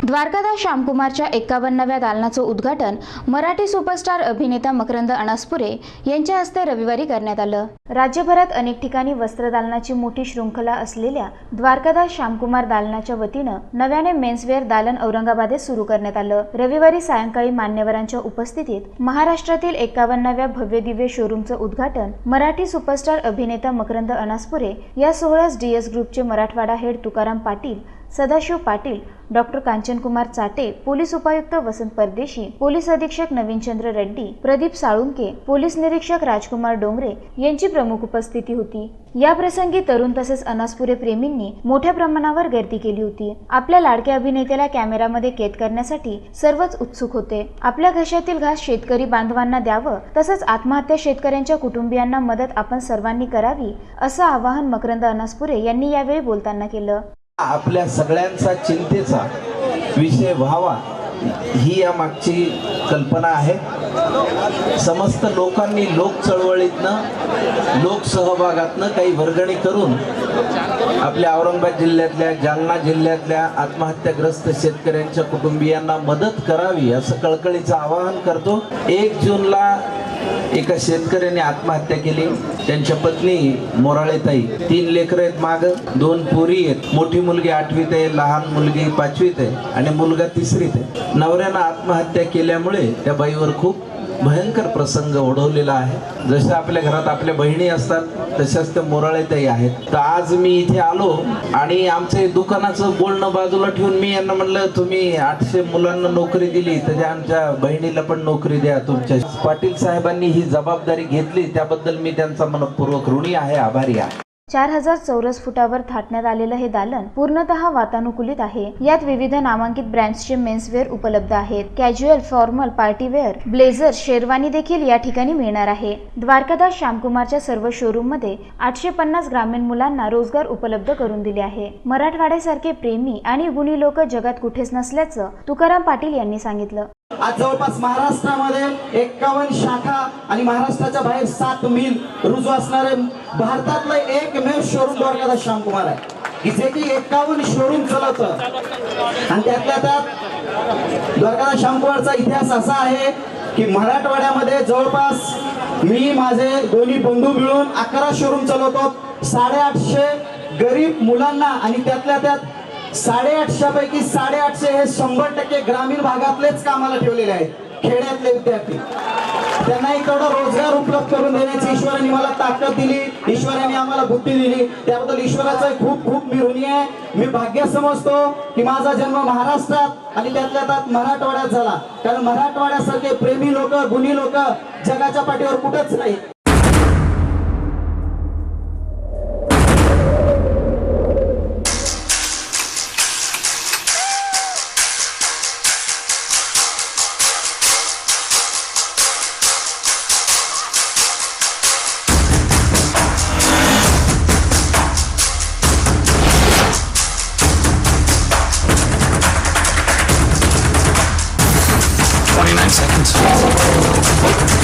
द्वारकादास श्यामकुमारच्या 51व्या दालनाचं उद्घाटन मराठी सुपरस्टार अभिनेता मकरंद अनासपुरे यांच्या हस्ते रविवारी करण्यात आलं। राज्यभरात अनेक ठिकाणी वस्त्रदालनाची मोठी शृंखला असलेल्या द्वारकादास श्यामकुमार दालनाच्या वतीनं नव्याने मेन्सवेअर दालन औरंगाबादेत सुरू करण्यात आलं। रविवारी सायंकाळी मान्यवरांच्या उपस्थितीत महाराष्ट्रातील 51व्या भव्य दिव्य शोरूमचं उद्घाटन मराठी सुपरस्टार अभिनेता मकरंद अनासपुरे या सोहळ्यास डीएस ग्रुपचे Marathwada head Tukaram Patil, Sadashiv Patil, doctor Kanchankumar Chate, police उपायुक्त वसंत परदेशी, पोलीस अधीक्षक नवीनचंद्र रेड्डी, प्रदीप साळुंके, पोलीस निरीक्षक राजकुमार डोंगरे यांची प्रमुख उपस्थिती होती। या प्रसंगी तरुण तसेच अनासपुरे प्रेमींनी मोठ्या प्रमाणावर गर्दी केली होती। आपल्या लाडक्या अभिनेत्याला कॅमेरामध्ये कैद करण्यासाठी सर्वच उत्सुक होते। आपल्या घशातील घास शेतकरी बांधवांना द्यावं, तसंच आत्महत्या शेतकऱ्यांच्या कुटुंबियांना मदत आपण सर्वांनी करावी, असं आवाहन मकरंद अनासपुरे यांनी यावेळी बोलताना केलं। आपल्या सगळ्यांचा चिंतेचा विषय व्हावा ही या मागची कल्पना आहे। समस्त लोकांनी लोक चळवळीतनं, लोक सहभागातनं काही वर्गणी करून आपल्या औरंगाबाद जिल्ह्यातल्या, जालना जिल्ह्यातल्या आत्महत्याग्रस्त शेतकऱ्यांच्या कुटुंबियांना मदत करावी असं कळकळीचं आवाहन करतो। 1 जूनला एका शेतकऱ्याने आत्महत्या केली। त्यांच्या पत्नी मोराळेताई, 3 लेकरं आहेत, माग 2 पोरी आहेत। मोठी मुलगी 8वीत आहे, लहान मुलगी 5वीत आहे आणि मुलगा 3रीत आहे। नवऱ्यानं आत्महत्या केल्यामुळे त्या बाईवर खूप भयंकर प्रसंग ओढवलेला आहे। जसं आपल्या घरात आपल्या बहिणी असतात तशाच त्या मोराळेताई आहेत। तर आज मी इथे आलो आणि आमचे दुकानाचं बोलणं बाजूला ठेवून मी यांना म्हणलं, तुम्ही 800 मुलांना नोकरी दिली तर आमच्या बहिणीला पण नोकरी द्या तुमच्या। पाटील साहेबांनी ही जबाबदारी घेतली, त्याबद्दल मी त्यांचा मनपूर्वक ऋणी आहे, आभारी आहे। 4000 चौरस फुटावर थाटण्यात आलेलं हे दालन पूर्णतः वातानुकूलित आहे। यात विविध नामांकित ब्रँड्सचे मेन्सवेअर उपलब्ध आहेत। Casual, formal, partywear, blazer, sherwani देखील या ठिकाणी मिळणार आहे। द्वारकादास श्यामकुमारच्या सर्व शोरूम मध्ये 850 ग्रामीण मुलांना रोजगार उपलब्ध करून दिले आहे। मराठवाड्यासारखे प्रेमी आणि गुणी लोक जगात कुठेच नसल्याचं तुकाराम पाटील यांनी सांगितलं। आज जवळपास महाराष्ट्रामध्ये 51 शाखा आणि महाराष्ट्राच्या बाहेर 7 मिल रुजू असणारे भारतातलं एकमेव शोरूम द्वारकादास श्यामकुमार आहे, की जे की 51 शोरूम चालवतं। आणि त्यातल्या त्यात द्वारकादास श्यामकुमारचा इतिहास असा आहे की मराठवाड्यामध्ये जवळपास मी माझे दोन्ही बंधू मिळून 11 शोरूम चालवतो। 850 गरीब मुलांना आणि त्यातल्या त्यात 850 पैकी 850 हे 100% ग्रामीण भागातलेच कामाला ठेवलेले आहेत, खेड्यातले विद्यार्थी। त्यांना एक तेवढा रोजगार उपलब्ध करून देण्याची ईश्वराने मला ताकद दिली, ईश्वराने आम्हाला बुद्धी दिली, त्याबद्दल ईश्वराचा खूप खूप मी ऋणी आहे। मी भाग्य समजतो की माझा जन्म महाराष्ट्रात आणि त्यातल्या त्यात मराठवाड्यात झाला, कारण मराठवाड्यासारखे प्रेमी लोक, गुणी लोक जगाच्या पाठीवर कुठंच नाही। Seconds.